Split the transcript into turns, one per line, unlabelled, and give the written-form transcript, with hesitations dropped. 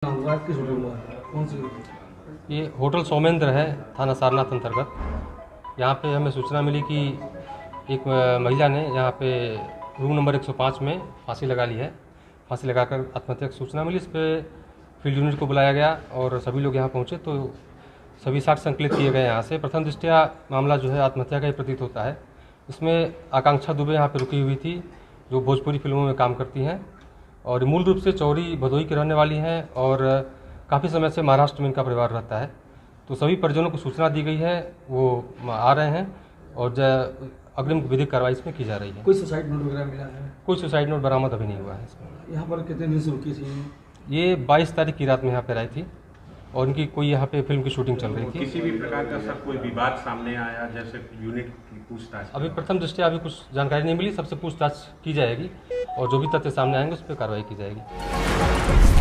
किस होटल में कौन सी?
ये होटल सोमेंद्र है, थाना सारनाथ अंतर्गत। यहाँ पे हमें सूचना मिली कि एक महिला ने यहाँ पे रूम नंबर 105 में फांसी लगा ली है। फांसी लगाकर आत्महत्या की सूचना मिली। इस पर फील्ड यूनिट को बुलाया गया और सभी लोग यहाँ पहुँचे तो सभी साक्ष्य संकलित किए गए यहाँ से। प्रथम दृष्टया मामला जो है आत्महत्या का ही प्रतीत होता है। इसमें आकांक्षा दुबे यहाँ पर रुकी हुई थी, जो भोजपुरी फिल्मों में काम करती हैं और मूल रूप से चौरी भदोही की रहने वाली हैं और काफ़ी समय से महाराष्ट्र में इनका परिवार रहता है। तो सभी परिजनों को सूचना दी गई है, वो आ रहे हैं और अग्रिम विधिक कार्रवाई इसमें की जा रही है।
कोई सुसाइड नोट वगैरह मिला है?
कोई सुसाइड नोट बरामद अभी नहीं हुआ है इसमें।
यहाँ पर कितने दिन से रुकी थी?
ये 22 तारीख की रात में यहाँ पर आई थी और इनकी कोई यहाँ पे फिल्म की शूटिंग चल रही थी।
किसी भी प्रकार का सर कोई विवाद सामने आया, जैसे यूनिट की पूछताछ?
अभी प्रथम दृष्टया अभी कुछ जानकारी नहीं मिली, सबसे पूछताछ की जाएगी और जो भी तथ्य सामने आएंगे उस पर कार्रवाई की जाएगी।